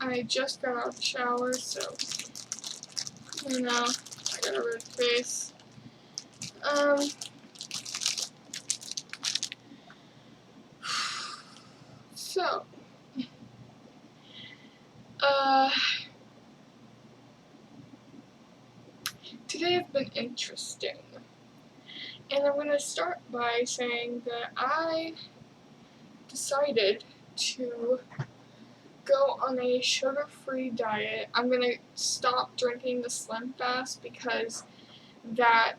I just got out of the shower, so you know, I got a red face. So, today has been interesting. And I'm going to start by saying that I decided to go on a sugar-free diet. I'm going to stop drinking the Slim Fast because that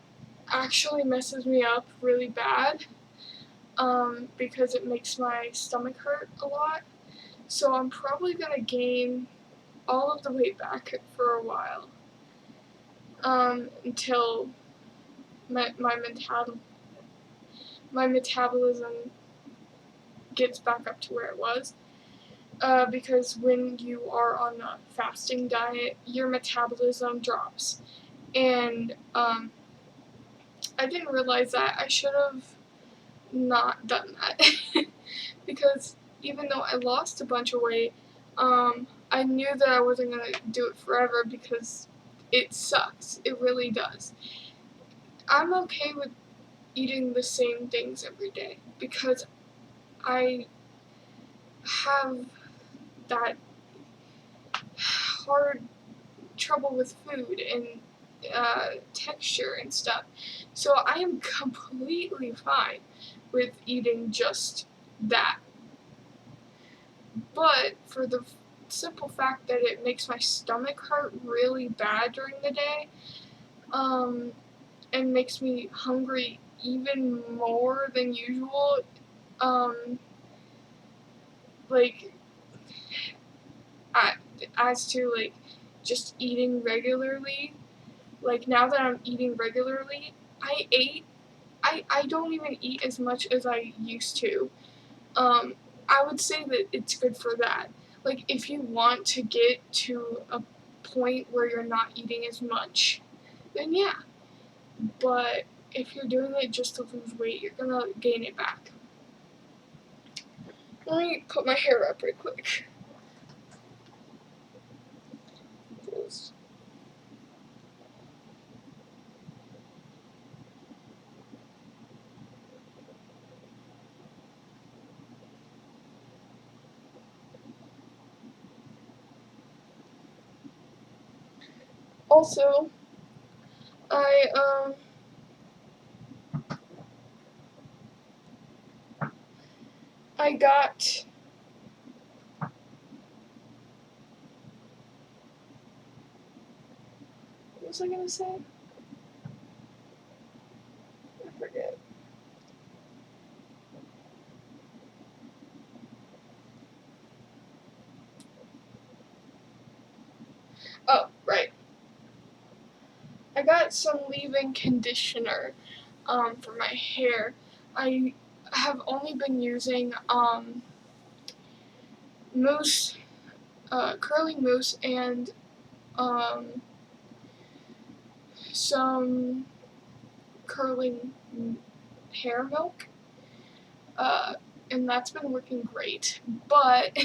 actually messes me up really bad, because it makes my stomach hurt a lot. So I'm probably going to gain all of the weight back for a while, until my metabolism gets back up to where it was. Because when you are on a fasting diet, your metabolism drops. And I didn't realize that. I should have not done that. Because even though I lost a bunch of weight, I knew that I wasn't going to do it forever because it sucks. It really does. I'm okay with eating the same things every day because I have that hard trouble with food and texture and stuff. So I am completely fine with eating just that. But for the simple fact that it makes my stomach hurt really bad during the day, and makes me hungry even more than usual, like, as to, like, just eating regularly, like, now that I'm eating regularly, I don't even eat as much as I used to. I would say that it's good for that. Like, if you want to get to a point where you're not eating as much, then yeah. But if you're doing it just to lose weight, you're gonna gain it back. Let me put my hair up real quick. Also, I got what was I gonna say? I forget. Oh, right. I got some leave-in conditioner for my hair. I have only been using mousse, curling mousse, and some curling hair milk, and that's been working great. But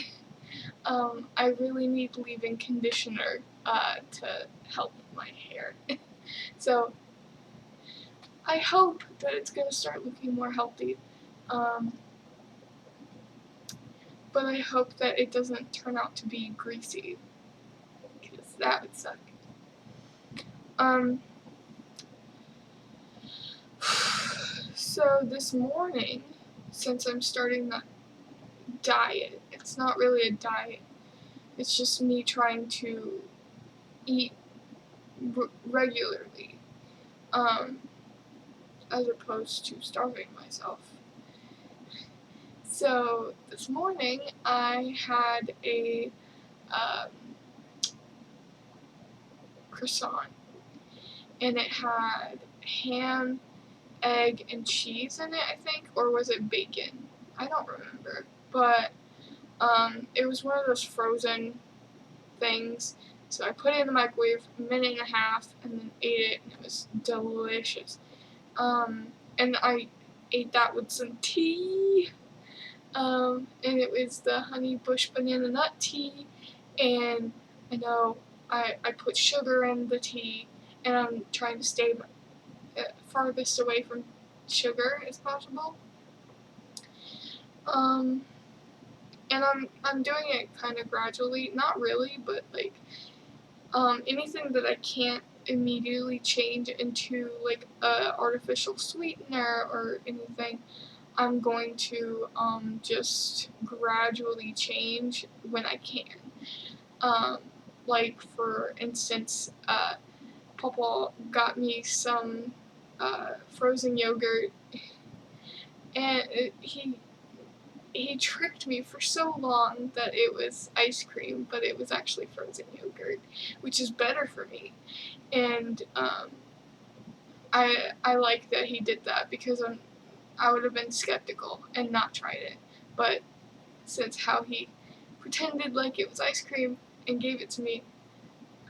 I really need leave-in conditioner to help my hair. So I hope that it's going to start looking more healthy. But I hope that it doesn't turn out to be greasy, because that would suck. So this morning, since I'm starting that diet, it's not really a diet, it's just me trying to eat regularly, as opposed to starving myself. So this morning I had a croissant, and it had ham, egg, and cheese in it, I think, or was it bacon? I don't remember, but it was one of those frozen things. So I put it in the microwave a minute and a half, and then ate it, and it was delicious. And I ate that with some tea, and it was the honey bush banana nut tea, and I know I put sugar in the tea, and I'm trying to stay farthest away from sugar as possible. Um, and I'm doing it kind of gradually, not really, but like anything that I can't immediately change into like a artificial sweetener or anything, I'm going to just gradually change when I can. Um, like for instance, Papa got me some frozen yogurt, and he tricked me for so long that it was ice cream, but it was actually frozen yogurt, which is better for me. And I like that he did that because I would have been skeptical and not tried it. But since how he pretended like it was ice cream and gave it to me,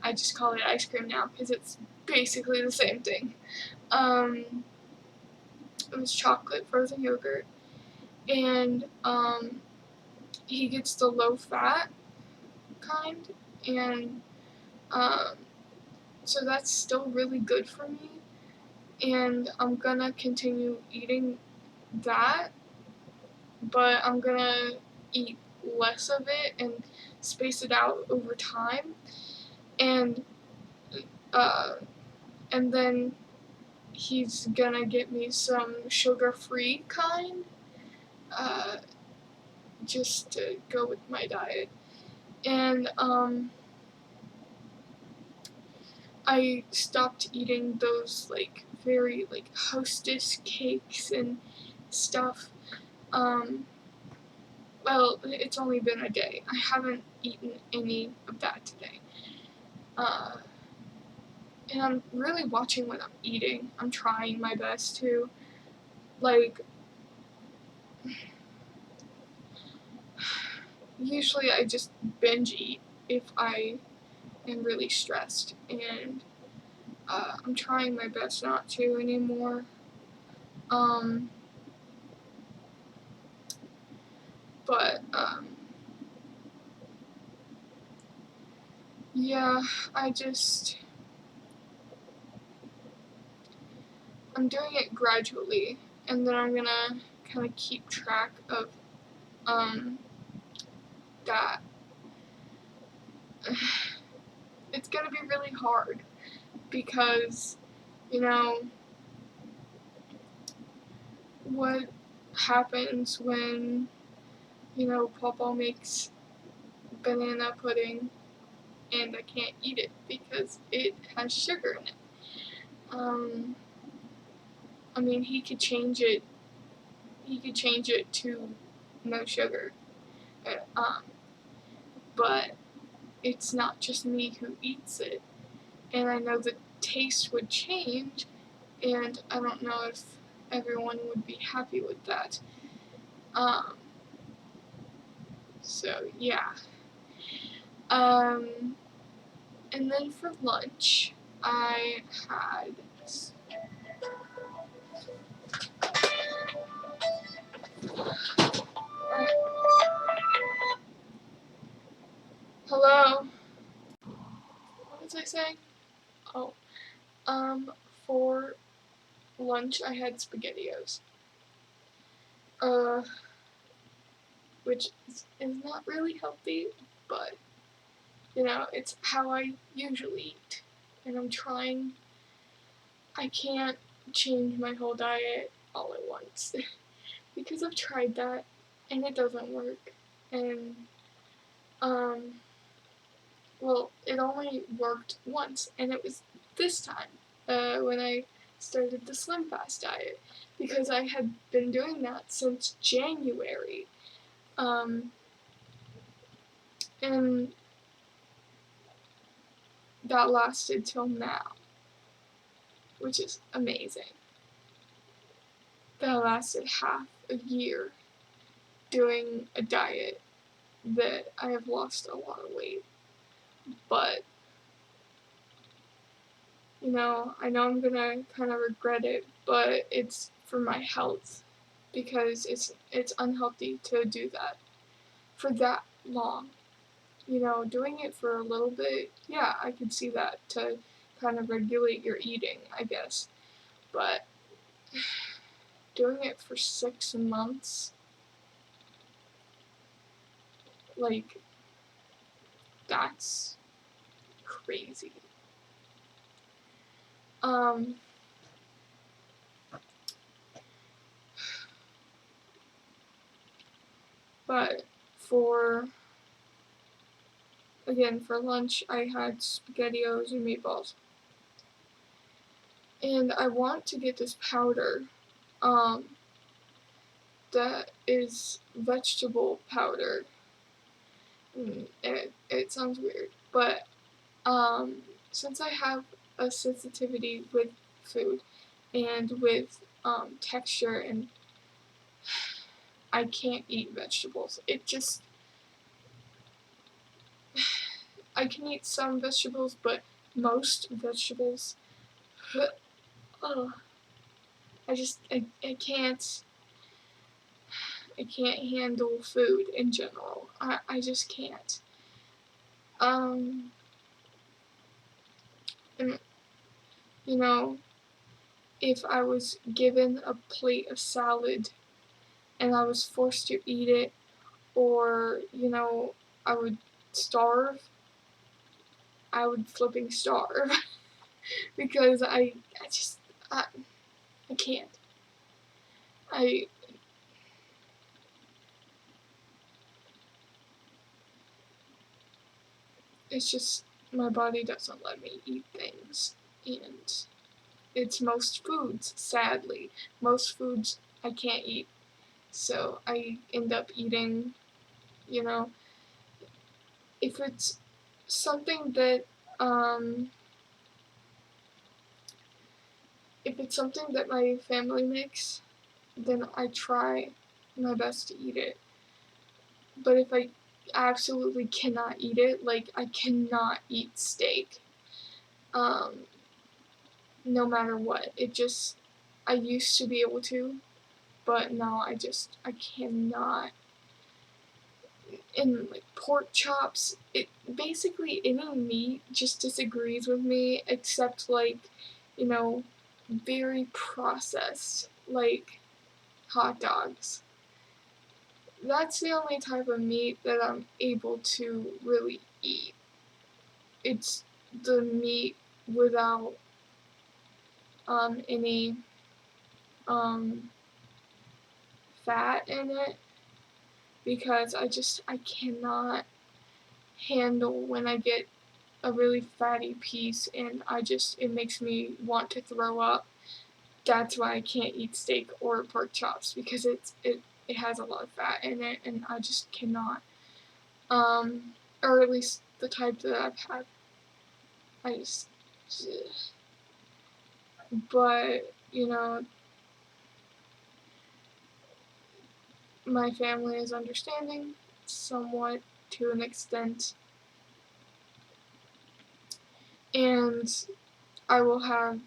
I just call it ice cream now because it's basically the same thing. Um, it was chocolate frozen yogurt, and he gets the low fat kind, and um, so that's still really good for me. And I'm gonna continue eating that, but I'm gonna eat less of it and space it out over time. And uh, and then he's gonna get me some sugar-free kind, uh, just to go with my diet. And I stopped eating those like very like Hostess cakes and stuff. Um, well, it's only been a day. I haven't eaten any of that today. Uh, and I'm really watching what I'm eating. I'm trying my best to. Like, usually I just binge eat if I am really stressed, and I'm trying my best not to anymore. Um, but yeah, I just I'm doing it gradually, and then I'm gonna kind of keep track of um that. It's gonna be really hard because you know what happens when Papa makes banana pudding and I can't eat it because it has sugar in it. Um, I mean, he could change it. He could change it to no sugar. Uh, Um, but it's not just me who eats it, and I know the taste would change, and I don't know if everyone would be happy with that. Um, so yeah. Um, and then for lunch, I had. Hello. What was I saying? Oh, um, for lunch I had SpaghettiOs. Uh, which is not really healthy, but it's how I usually eat, and I'm trying. I can't change my whole diet all at once because I've tried that and it doesn't work. And um, well, it only worked once, and it was this time when I started the Slim Fast diet because I had been doing that since January. Um, and that lasted till now, which is amazing. That lasted half a year doing a diet that I have lost a lot of weight. But, I know I'm gonna kind of regret it, but it's for my health because it's unhealthy to do that for that long. doing it for a little bit, yeah, I could see that to kind of regulate your eating, I guess. But doing it for 6 months, like, that's crazy. Um, but for lunch, I had SpaghettiOs and meatballs. And I want to get this powder, um, that is vegetable powder. It sounds weird, but since I have a sensitivity with food and with texture, and I can't eat vegetables. I can eat some vegetables, but most vegetables, ugh, I can't handle food in general. I just can't. Um, and if I was given a plate of salad and I was forced to eat it, or, I would starve, I would flipping starve because I, I can't. I, it's just, my body doesn't let me eat things. And it's most foods, sadly. Most foods I can't eat. So I end up eating, you know, if it's something that, um, if it's something that my family makes, then I try my best to eat it. But if I absolutely cannot eat it, like I cannot eat steak, um, no matter what. I used to be able to, but now I cannot. And like pork chops, basically any meat just disagrees with me, except like, you know, very processed, like hot dogs. That's the only type of meat that I'm able to really eat. It's the meat without any um, fat in it, because I cannot handle when I get a really fatty piece and it makes me want to throw up. That's why I can't eat steak or pork chops, because it has a lot of fat in it and I just cannot. Or at least the type that I've had. I just, but my family is understanding somewhat, to an extent, and I will have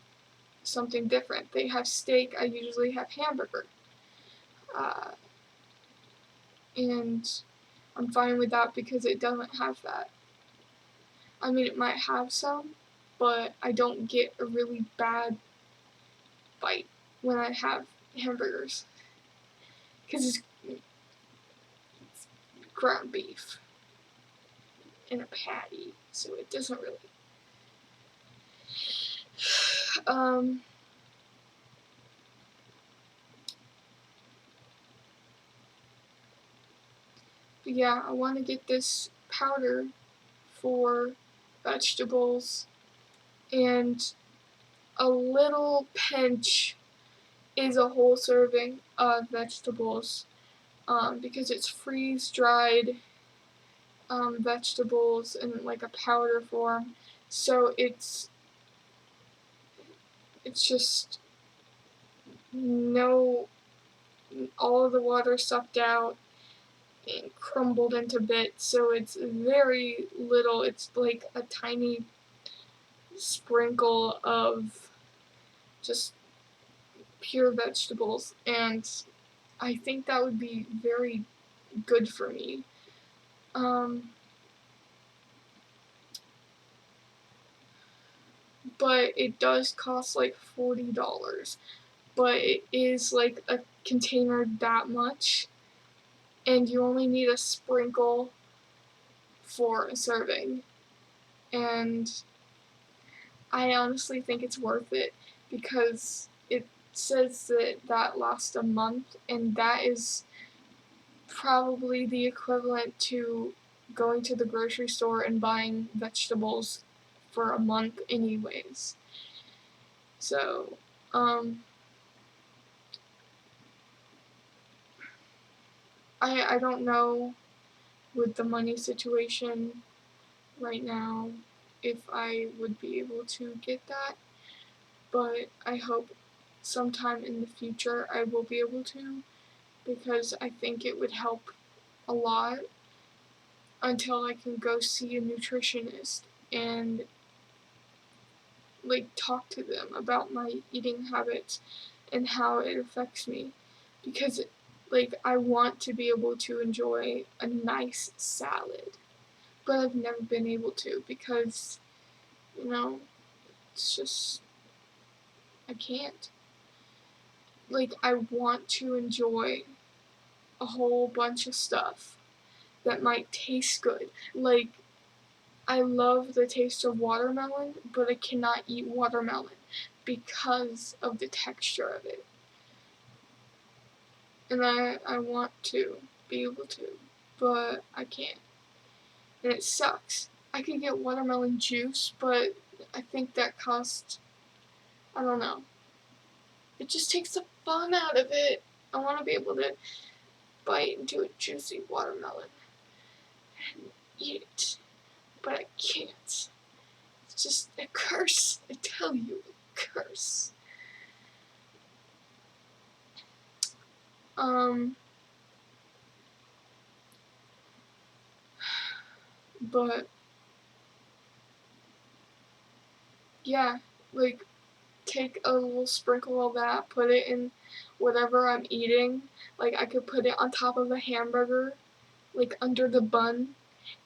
something different. They have steak, I usually have hamburger. Uh, and I'm fine with that because it doesn't have that. I mean, it might have some, but I don't get a really bad bite when I have hamburgers, because it's ground beef in a patty, so it doesn't really. Um, but yeah, I want to get this powder for vegetables, and a little pinch is a whole serving of vegetables, because it's freeze dried vegetables in like a powder form. So it's just no all of the water sucked out and crumbled into bits. So it's very little. It's like a tiny sprinkle of just pure vegetables, and I think that would be very good for me. Um, but it does cost like $40. But it is like a container that much, and you only need a sprinkle for a serving. And I honestly think it's worth it because it says that lasts a month, and that is probably the equivalent to going to the grocery store and buying vegetables for a month anyways. So, I don't know with the money situation right now if I would be able to get that, but I hope sometime in the future I will be able to, because I think it would help a lot until I can go see a nutritionist and like talk to them about my eating habits and how it affects me, because like I want to be able to enjoy a nice salad, but I've never been able to because it's just I can't. Like I want to enjoy a whole bunch of stuff that might taste good. Like I love the taste of watermelon, but I cannot eat watermelon because of the texture of it. And I want to be able to, but I can't. And it sucks. I could get watermelon juice, but I think that costs, I don't know. It just takes the fun out of it. I want to be able to bite into a juicy watermelon and eat it, but I can't. It's just a curse. I tell you, a curse. But yeah, like take a little sprinkle of that, put it in whatever I'm eating. Like I could put it on top of a hamburger, like under the bun,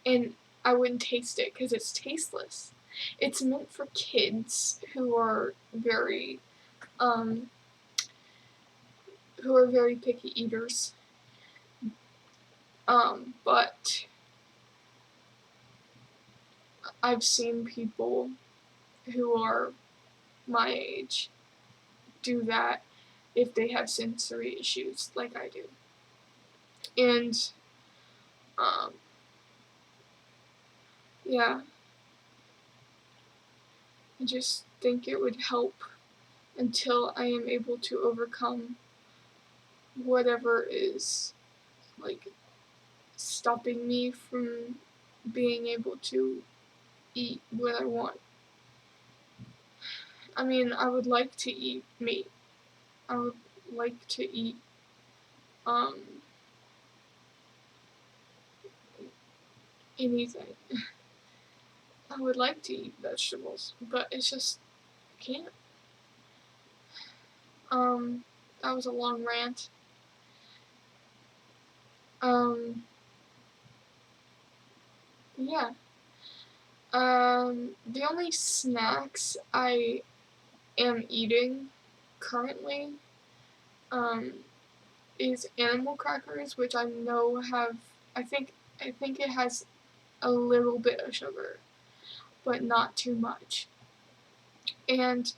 and I wouldn't taste it because it's tasteless. It's meant for kids who are very picky eaters. But I've seen people who are my age do that if they have sensory issues like I do. And yeah, I just think it would help until I am able to overcome whatever is like stopping me from being able to eat what I want. I mean, I would like to eat meat. I would like to eat anything. I would like to eat vegetables, but it's just I can't. That was a long rant. Yeah. The only snacks I am eating currently, is animal crackers, which I know have, I think it has a little bit of sugar, but not too much. And,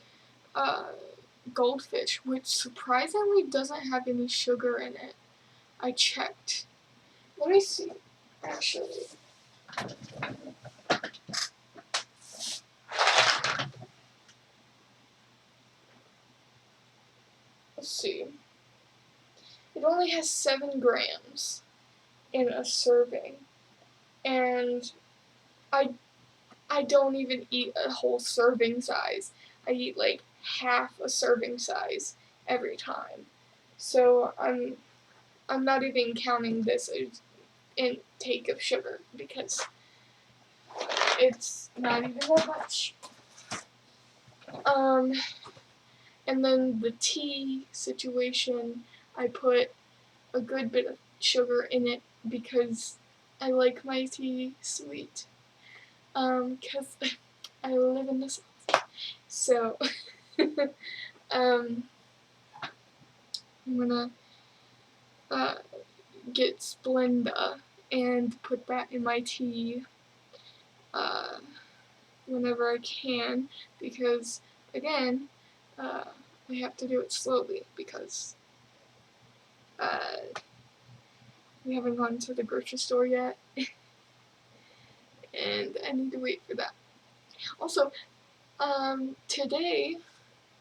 Goldfish, which surprisingly doesn't have any sugar in it. I checked. Let me see, actually. Let's see. It only has 7 grams in a serving, and I don't even eat a whole serving size. I eat like half a serving size every time. So I'm not even counting this as intake of sugar because it's not even that much. And then the tea situation, I put a good bit of sugar in it because I like my tea sweet. 'Cause I live in the South. So, I'm gonna get Splenda and put that in my tea uh, whenever I can, because again, I have to do it slowly because uh, we haven't gone to the grocery store yet, and I need to wait for that. Also, today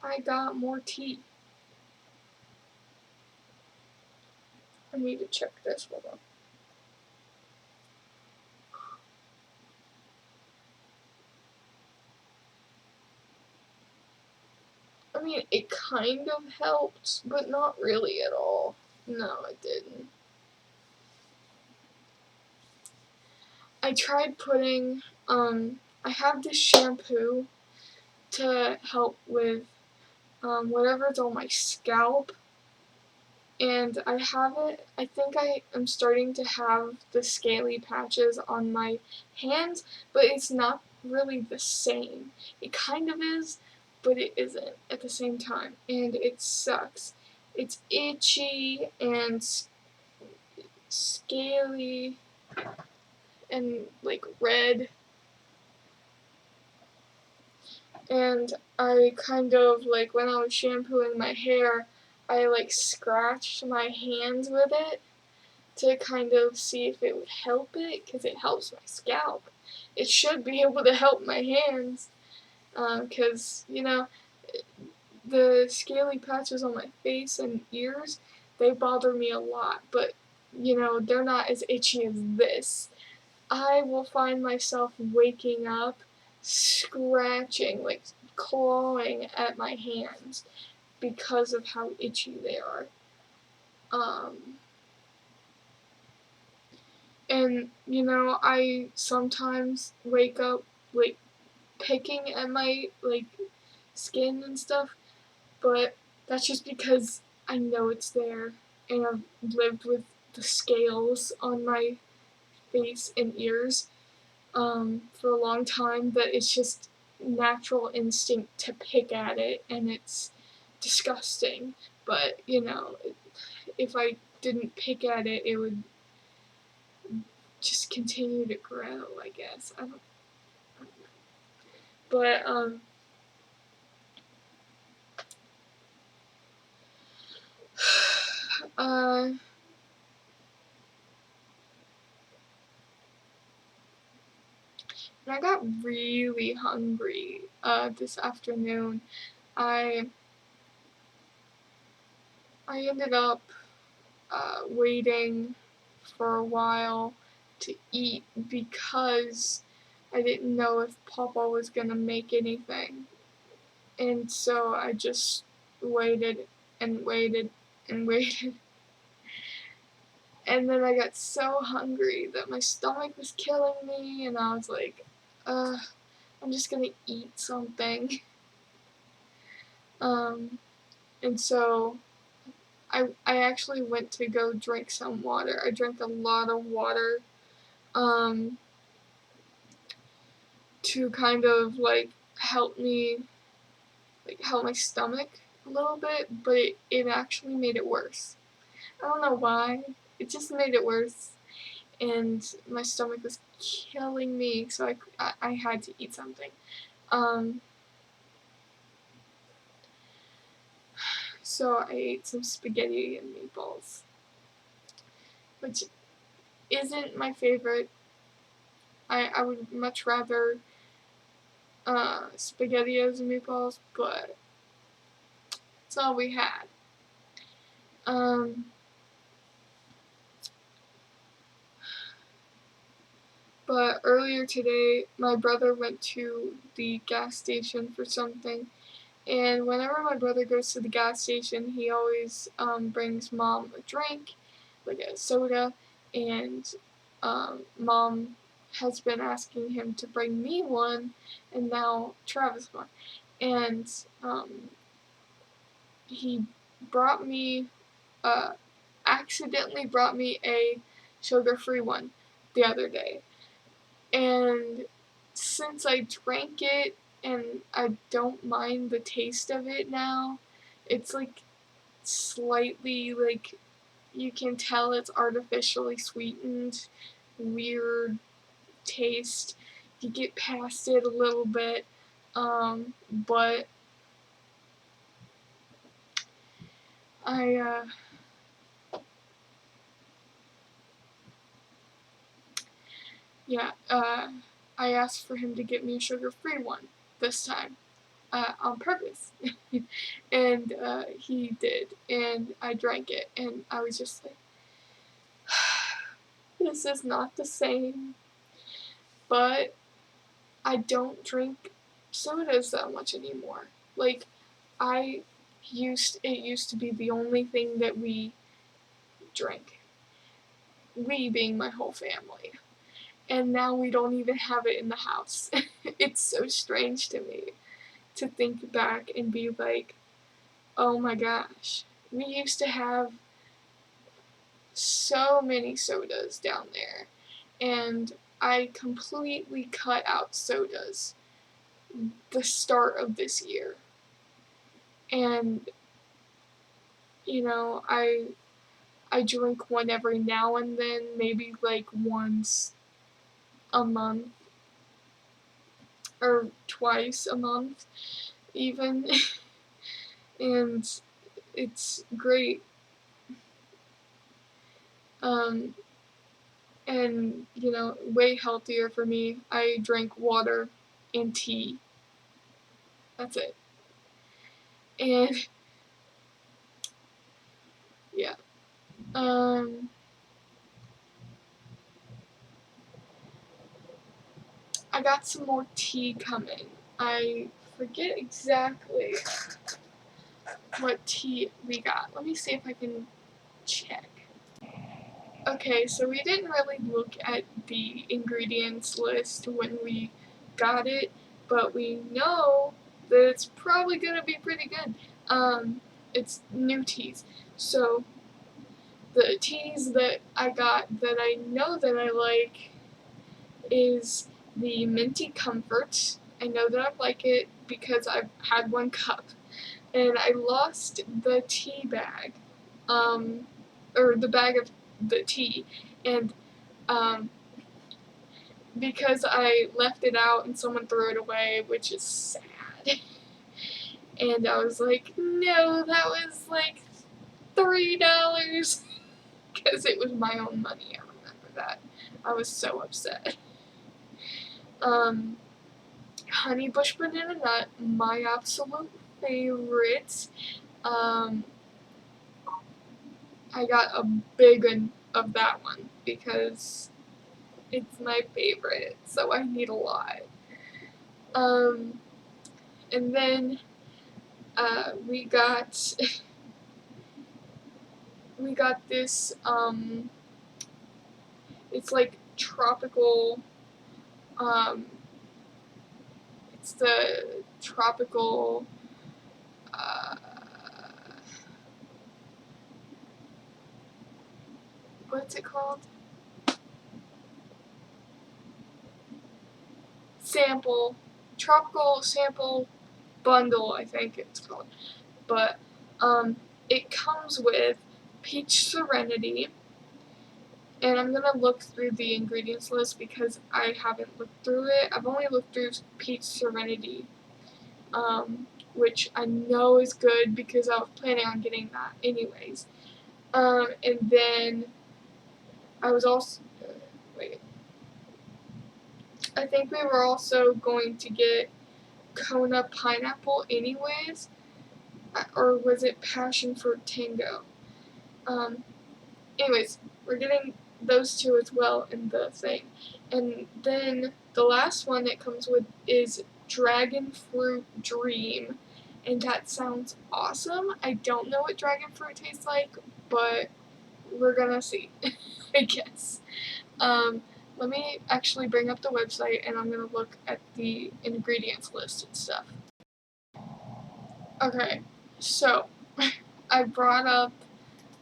I got more tea. I need to check this. Hold on. I mean, it kind of helped, but not really at all. No, it didn't. I tried putting, I have this shampoo to help with whatever's on my scalp, and I have it. I think I am starting to have the scaly patches on my hands, but it's not really the same. It kind of is, but it isn't at the same time, and it sucks. It's itchy and scaly and like red, and I kind of like when I was shampooing my hair, I like scratched my hands with it to kind of see if it would help it, because it helps my scalp. It should be able to help my hands, because the scaly patches on my face and ears, they bother me a lot, but they're not as itchy as this. I will find myself waking up scratching, like clawing at my hands because of how itchy they are. And I sometimes wake up like picking at my like skin and stuff, but that's just because I know it's there and I've lived with the scales on my face and ears for a long time, that it's just natural instinct to pick at it, and it's disgusting. But if I didn't pick at it, it would just continue to grow, I guess. I don't know. But uh, I got really hungry this afternoon. I I ended up waiting for a while to eat because I didn't know if Papa was gonna make anything. And so I just waited and waited and waited. And then I got so hungry that my stomach was killing me, and I was like, I'm just gonna eat something. Um, and so I actually went to go drink some water. I drank a lot of water um, to kind of like help me, like help my stomach a little bit, but it actually made it worse. I don't know why. It just made it worse, and my stomach was killing me, so I had to eat something. Um, so I ate some spaghetti and meatballs, which isn't my favorite. I would much rather SpaghettiOs and meatballs, but it's all we had. Um, but earlier today, my brother went to the gas station for something, and whenever my brother goes to the gas station, he always brings Mom a drink, like a soda, and Mom has been asking him to bring me one, and now Travis one. And he brought me, uh, accidentally brought me a sugar-free one the other day. And since I drank it and I don't mind the taste of it now. It's like slightly, like, you can tell it's artificially sweetened, weird taste. You get past it a little bit, but I I asked for him to get me a sugar-free one this time, on purpose. And he did, and I drank it, and I was just like, this is not the same. But I don't drink sodas that much anymore. Like, it used to be the only thing that we drank. We being my whole family. And now we don't even have it in the house. It's so strange to me to think back and be like, oh my gosh, we used to have so many sodas down there, and I completely cut out sodas the start of this year. And I drink one every now and then, maybe like once a month or twice a month even. And it's great. And way healthier for me. I drink water and tea. That's it. And yeah. I got some more tea coming. I forget exactly what tea we got. Let me see if I can check. Okay, so we didn't really look at the ingredients list when we got it, but we know that it's probably gonna be pretty good. It's new teas. So the teas that I got that I know that I like is the Minty Comfort. I know that I like it because I've had one cup, and I lost the tea bag, or the bag of the tea, and because I left it out and someone threw it away, which is sad. And I was like, no, that was like $3 because it was my own money. I remember that. I was so upset. Honey Bush Banana Nut, my absolute favorite. I got a big one of that one because it's my favorite, so I need a lot. And then we got this, it's like tropical, it's the tropical, what's it called? Tropical sample bundle, I think it's called. But it comes with Peach Serenity, and I'm gonna look through the ingredients list because I haven't looked through it. I've only looked through Peach Serenity, which I know is good because I was planning on getting that anyways. And then I was also, I think we were also going to get Kona Pineapple anyways, or was it Passion Fruit Tango? Anyways, we're getting those two as well in the thing. And then the last one it comes with is Dragon Fruit Dream, and that sounds awesome. I don't know what dragon fruit tastes like, but we're gonna see, I guess. Let me actually bring up the website and I'm gonna look at the ingredients list and stuff. Okay, so I brought up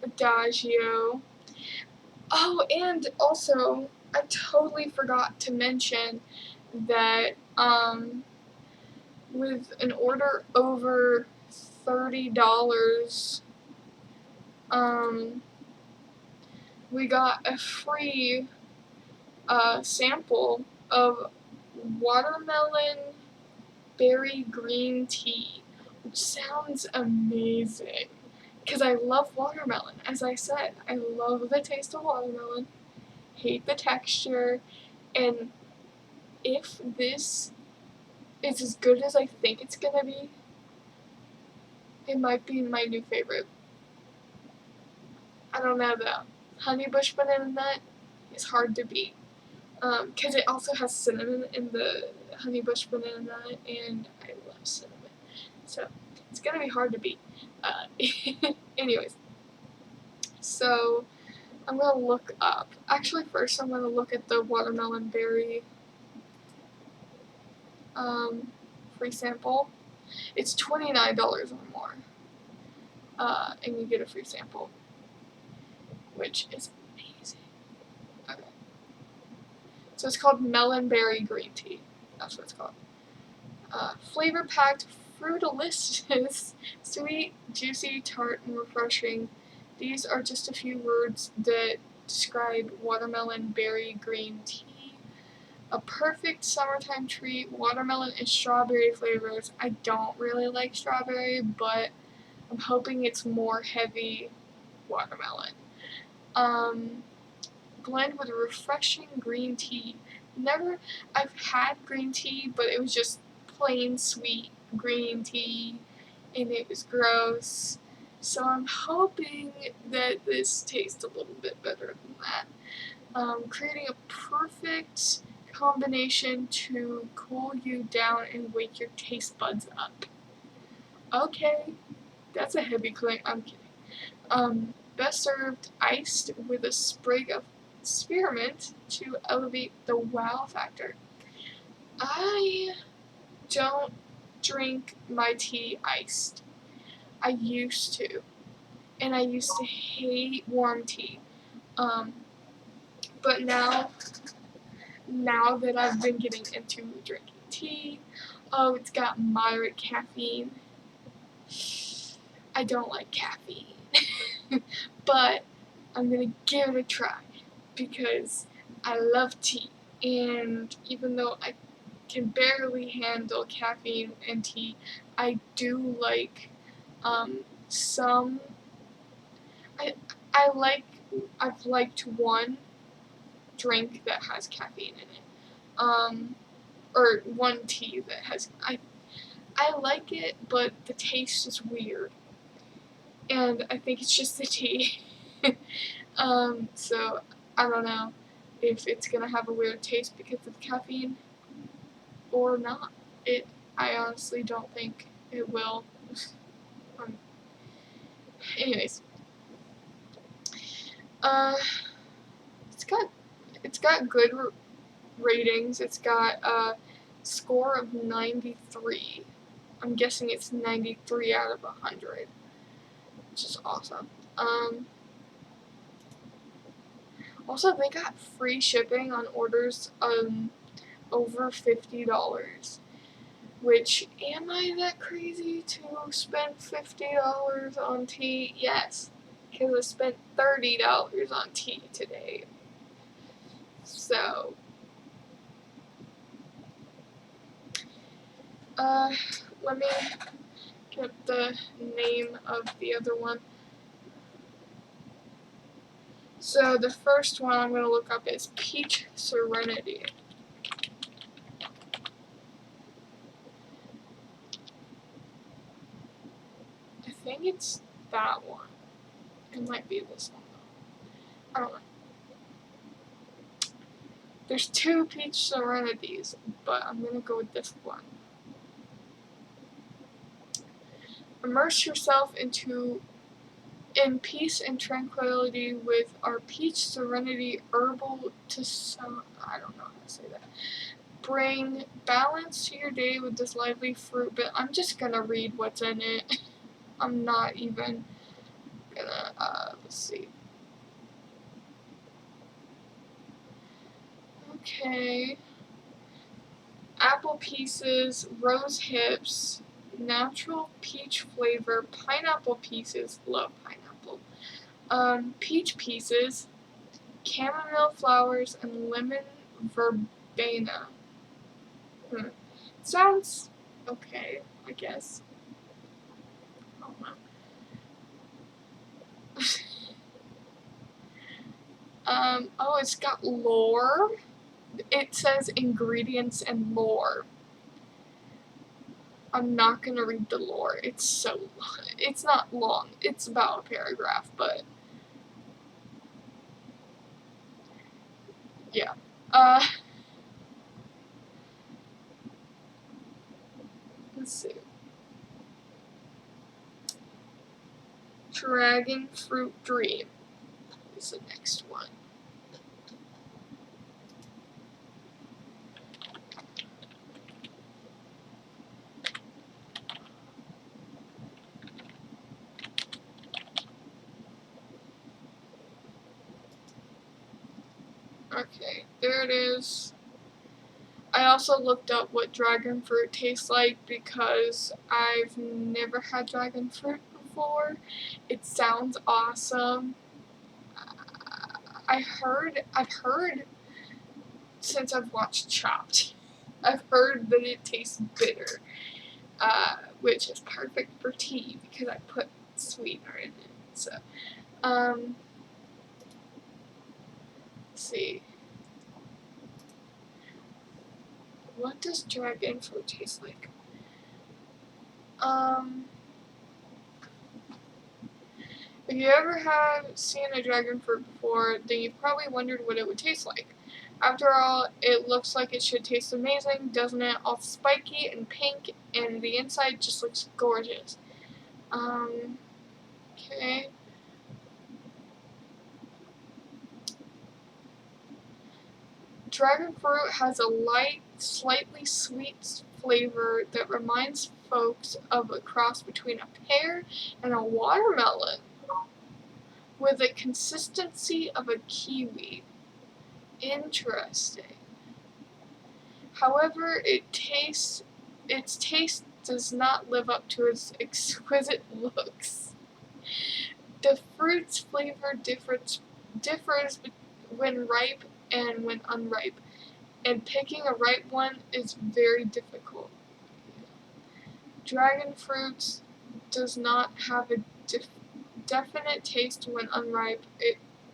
Adagio. Oh, and also, I totally forgot to mention that with an order over $30, we got a free sample of watermelon berry green tea, which sounds amazing. Because I love watermelon. As I said, I love the taste of watermelon, hate the texture, and if this is as good as I think it's gonna be, it might be my new favorite. I don't know though. Honey Bush Banana Nut is hard to beat. Because it also has cinnamon in the Honey Bush Banana Nut, and I love cinnamon. So, it's gonna be hard to beat. Anyways, so I'm gonna look up. Actually, first I'm gonna look at the watermelon berry free sample. It's $29 or more, and you get a free sample, which is amazing. Okay. So it's called Melon Berry Green Tea. That's what it's called. Flavor-packed Fruitalicious, sweet, juicy, tart, and refreshing. These are just a few words that describe watermelon berry green tea. A perfect summertime treat, watermelon and strawberry flavors. I don't really like strawberry, but I'm hoping it's more heavy watermelon. Blend with a refreshing green tea. I've had green tea, but it was just plain sweet green tea, and it was gross. So I'm hoping that this tastes a little bit better than that. Creating a perfect combination to cool you down and wake your taste buds up. Okay, that's a heavy claim. I'm kidding. Best served iced with a sprig of spearmint to elevate the wow factor. I don't drink my tea iced. I used to, and I used to hate warm tea. But now that I've been getting into drinking tea, oh, it's got moderate caffeine. I don't like caffeine, but I'm gonna give it a try because I love tea, and even though I can barely handle caffeine and tea, I do like some. I I like I've liked one drink that has caffeine in it, or one tea that has. I like it, but the taste is weird, and I think it's just the tea. So I don't know if it's gonna have a weird taste because of caffeine or not. I honestly don't think it will. Um, anyways, uh, it's got good ratings. It's got a score of 93. I'm guessing it's 93 out of 100, which is awesome. Also, they got free shipping on orders over $50. Which, am I that crazy to spend $50 on tea? Yes, because I spent $30 on tea today. So, let me get the name of the other one. So, the first one I'm going to look up is Peach Serenity. I think it's that one. It might be this one, though. I don't know. There's two Peach Serenities, but I'm going to go with this one. Immerse yourself in peace and tranquility with our Peach Serenity Herbal to some. I don't know how to say that. Bring balance to your day with this lively fruit, but I'm just gonna read what's in it. I'm not even gonna, let's see. Okay. apple pieces, rose hips, natural peach flavor, pineapple pieces, love pineapple, peach pieces, chamomile flowers, and lemon verbena. Sounds okay, I guess. Oh, wow. Oh, it's got lore. It says ingredients and lore. I'm not gonna read the lore. It's not long. It's about a paragraph, but yeah. Let's see. Dragon Fruit Dream is the next one. Okay, there it is. I also looked up what dragon fruit tastes like because I've never had dragon fruit before. It sounds awesome. I've heard since I've watched Chopped, I've heard that it tastes bitter, which is perfect for tea because I put sweetener in it. So, let's see. What does dragon fruit taste like? If you ever have seen a dragon fruit before, then you've probably wondered what it would taste like. After all, it looks like it should taste amazing, doesn't it? All spiky and pink, and the inside just looks gorgeous. Okay. Dragon fruit has a light, slightly sweet flavor that reminds folks of a cross between a pear and a watermelon, with a consistency of a kiwi. Interesting. However, its taste does not live up to its exquisite looks. The fruit's flavor differs when ripe and when unripe, and picking a ripe one is very difficult. Dragon fruit does not have a definite taste when unripe.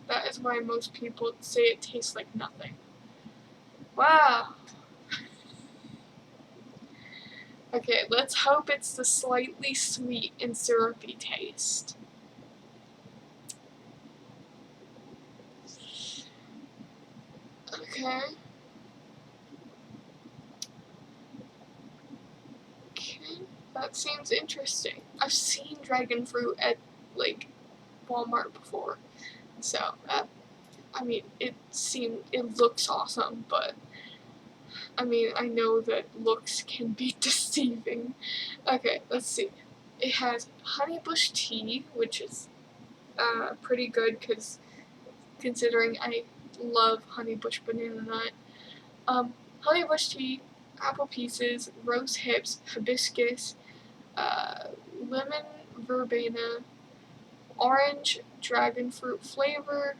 That is why most people say it tastes like nothing. Wow. Okay, let's hope it's the slightly sweet and syrupy taste. Okay. Okay, that seems interesting. I've seen dragon fruit at, like, Walmart before, so, I mean, it looks awesome, but, I mean, I know that looks can be deceiving. Okay, let's see. It has honeybush tea, which is, pretty good, because considering I love honeybush banana nut. Honeybush tea, apple pieces, rose hips, hibiscus, lemon verbena, orange dragon fruit flavor,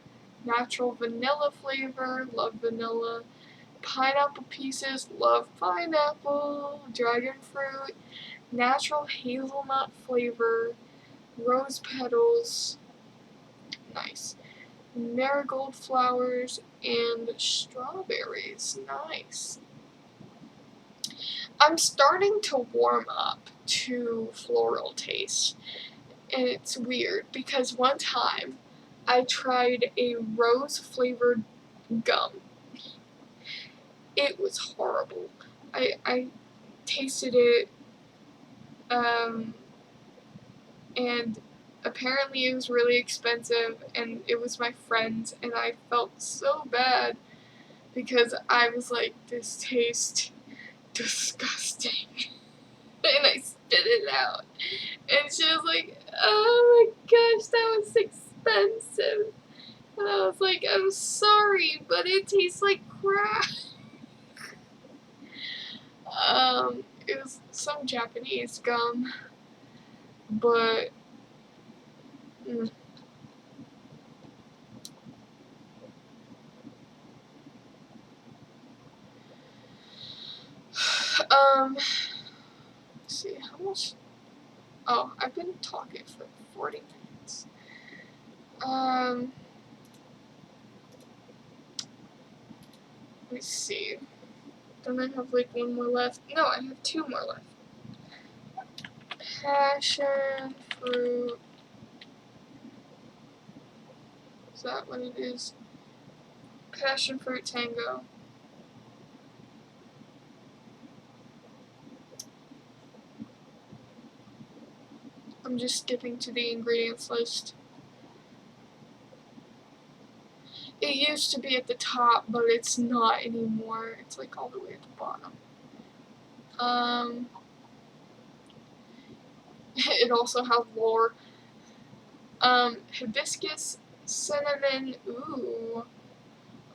natural vanilla flavor, love vanilla, pineapple pieces, love pineapple, dragon fruit, natural hazelnut flavor, rose petals, nice, marigold flowers, and strawberries, nice. I'm starting to warm up to floral taste, and it's weird because one time I tried a rose flavored gum. It was horrible. I tasted it, and apparently it was really expensive, and it was my friend's, and I felt so bad because I was like, this tastes disgusting. And I spit it out. And she was like, oh my gosh, that was expensive. And I was like, I'm sorry, but it tastes like crap. some Japanese gum, but let's see, how much? Oh, I've been talking for 40 minutes. Let me see. Don't I have like one more left? No, I have 2 more left. Passion fruit. Is that what it is? Passion fruit tango. I'm just skipping to the ingredients list. It used to be at the top, but it's not anymore. It's like all the way at the bottom. It also has lore. Hibiscus, cinnamon, ooh.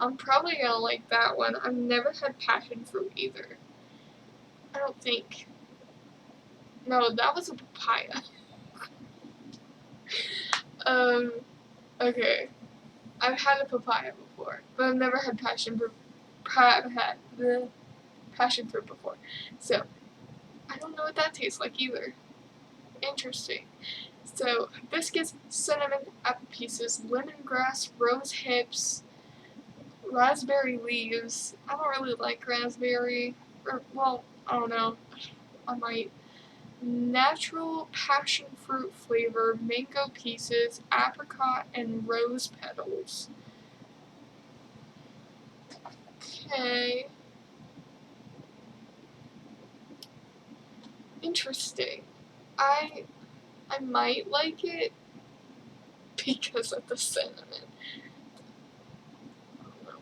I'm probably gonna like that one. I've never had passion fruit either. I don't think. No, that was a papaya. Okay. I've had a papaya before, but I've never had passion fruit. I've had the passion fruit before. So, I don't know what that tastes like either. Interesting. So, hibiscus, cinnamon, apple pieces, lemongrass, rose hips, raspberry leaves. I don't really like raspberry. Or, well, I don't know. I might. Natural passion fruit flavor, mango pieces, apricot, and rose petals. Okay. Interesting. I might like it because of the cinnamon. I don't know.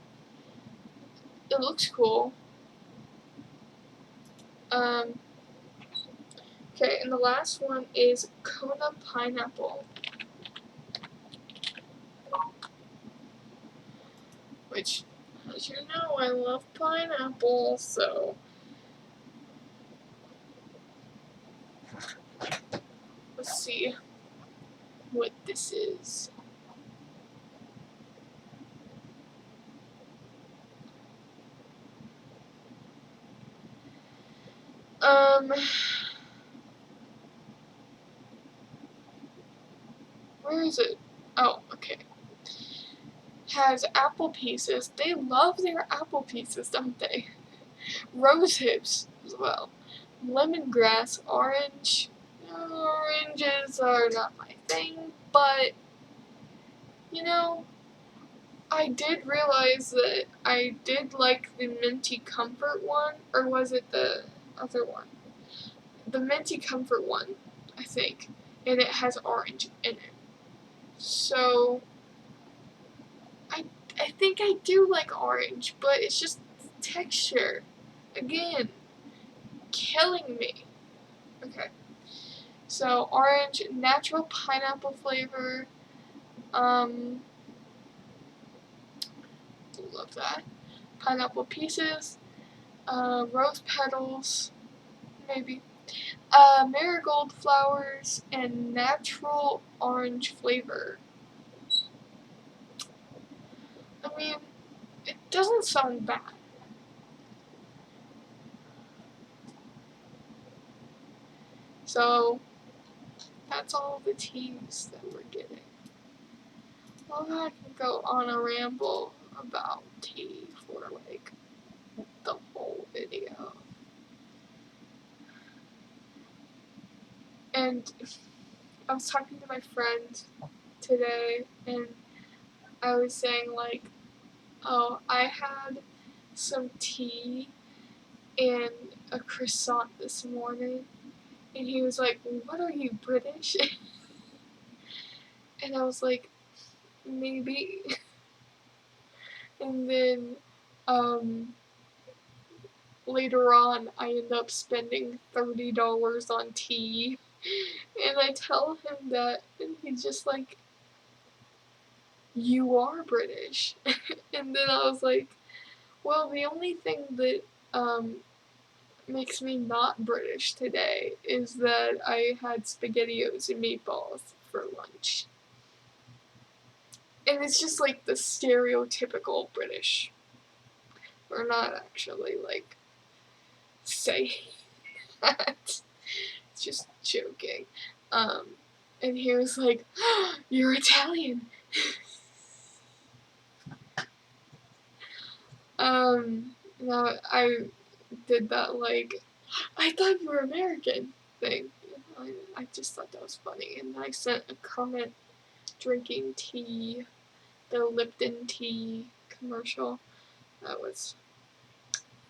It looks cool. Okay, and the last one is Kona pineapple, which, as you know, I love pineapple, so let's see what this is. Where is it? Oh, okay. Has apple pieces. They love their apple pieces, don't they? Rose hips as well. Lemongrass, orange. Oranges are not my thing, but you know, I did realize that I did like the Minty Comfort one, or was it the other one? The Minty Comfort one, I think, and it has orange in it. So I think I do like orange, but it's just texture. Again, killing me. Okay. So orange, natural pineapple flavor. Love that. Pineapple pieces, rose petals, maybe. Marigold flowers and natural orange flavor. I mean, it doesn't sound bad. So, that's all the teas that we're getting. Well, I can go on a ramble about tea for like the whole video. And I was talking to my friend today, and I was saying like, oh, I had some tea and a croissant this morning. And he was like, what are you, British? And I was like, maybe. And then later on, I end up spending $30 on tea. And I tell him that, and he's just like, you are British. And then I was like, well, the only thing that makes me not British today is that I had SpaghettiOs and meatballs for lunch. And it's just like the stereotypical British. We're not actually like saying that. It's just joking. And he was like, oh, "You're Italian." Now I did that like, "I thought you were American" thing. I just thought that was funny, and I sent a comment drinking tea, the Lipton tea commercial. That was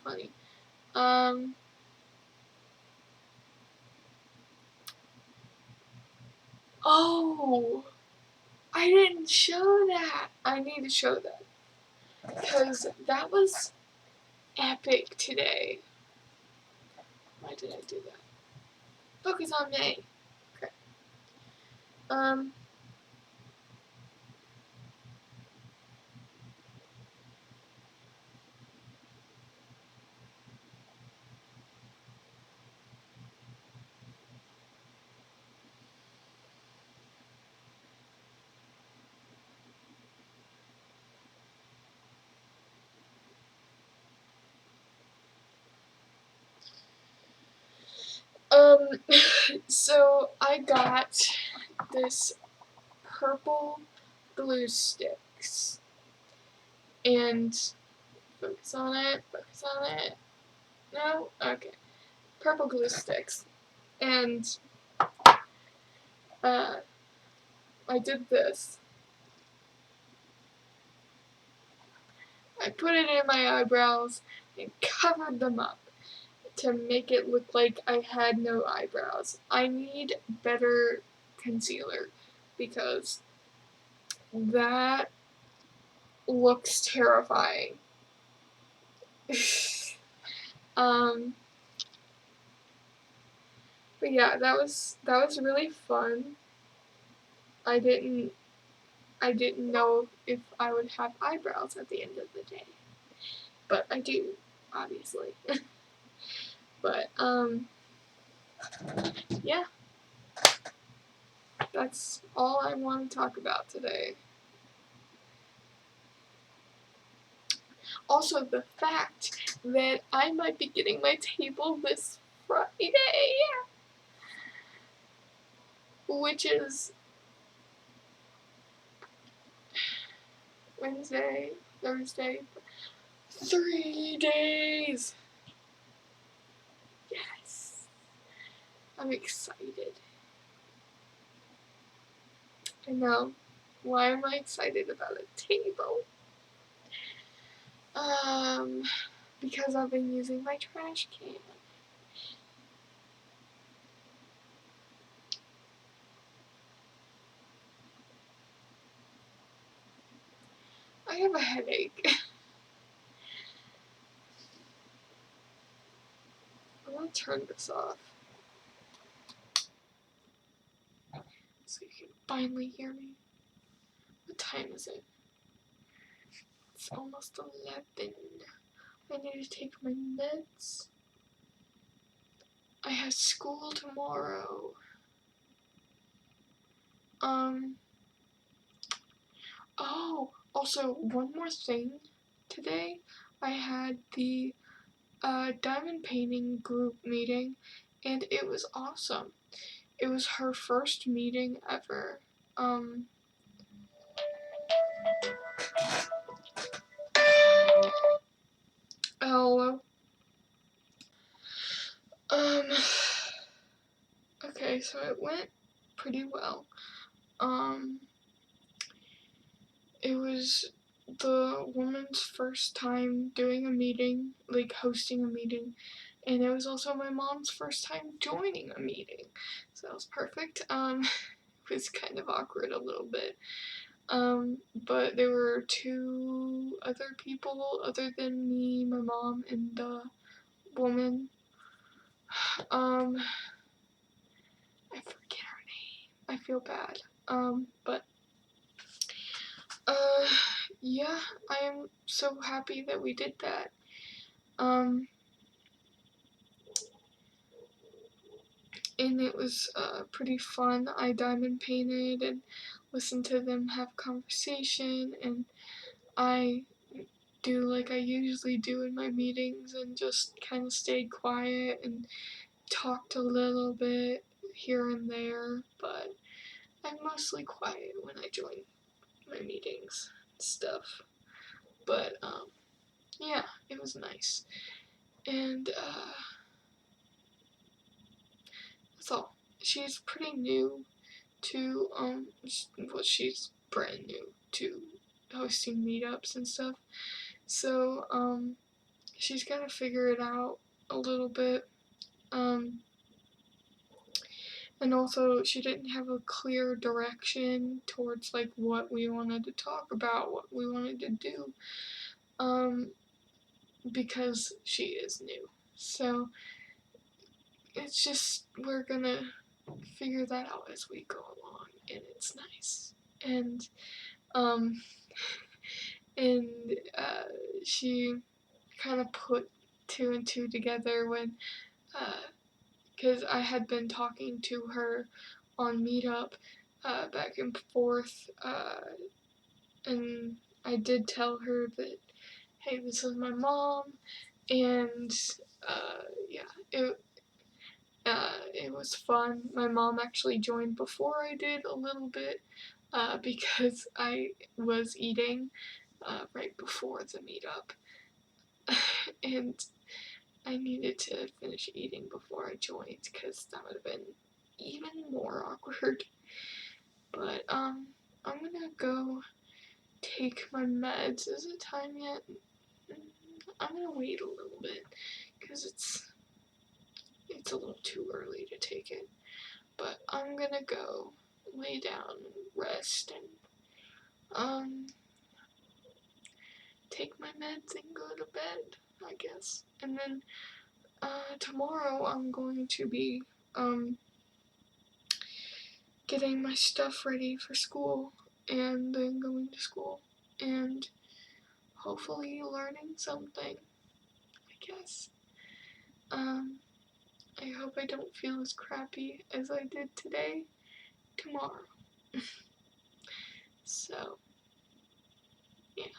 funny. Oh, I didn't show that. I need to show that. Because that was epic today. Why did I do that? Focus on me. Okay. So I got this purple glue sticks. And focus on it, focus on it. No? Okay. Purple glue sticks. And I did this. I put it in my eyebrows and covered them up to make it look like I had no eyebrows. I need better concealer because that looks terrifying. But yeah, that was really fun. I didn't know if I would have eyebrows at the end of the day. But I do, obviously. But yeah. That's all I want to talk about today. Also, the fact that I might be getting my table this Friday, which is Wednesday, Thursday, 3 days. Yes, I'm excited. I know. Why am I excited about a table? Because I've been using my trash can. I have a headache. I'm gonna turn this off so you can finally hear me. What time is it? It's almost 11. I need to take my meds. I have school tomorrow. Oh, also, one more thing. Today, I had the diamond painting group meeting, and it was awesome. It was her first meeting ever. Hello. Okay, so it went pretty well. It was the woman's first time doing a meeting, like hosting a meeting, and it was also my mom's first time joining a meeting, so that was perfect. It was kind of awkward a little bit, but there were 2 other people other than me, my mom, and the woman. I forget her name. I feel bad. But yeah, I am so happy that we did that. and it was pretty fun. I diamond painted and listened to them have conversation, and I do like I usually do in my meetings and just kind of stayed quiet and talked a little bit here and there, but I'm mostly quiet when I join my meetings and stuff. But yeah, it was nice. And that's all. She's pretty new to she's brand new to hosting meetups and stuff. So she's gotta figure it out a little bit. And also she didn't have a clear direction towards like what we wanted to talk about, what we wanted to do. Because she is new. So it's just we're gonna figure that out as we go along, and it's nice. And um and she kind of put two and two together when because I had been talking to her on Meetup back and forth, and I did tell her that, hey, this is my mom, and yeah, it was fun. My mom actually joined before I did a little bit because I was eating right before the meetup, and I needed to finish eating before I joined because that would have been even more awkward. But I'm gonna go take my meds. Is it time yet? I'm gonna wait a little bit because it's a little too early to take it. But I'm gonna go lay down and rest and take my meds and go to bed, I guess. And then tomorrow I'm going to be getting my stuff ready for school and then going to school and hopefully learning something, I guess. I hope I don't feel as crappy as I did today tomorrow. So, yeah.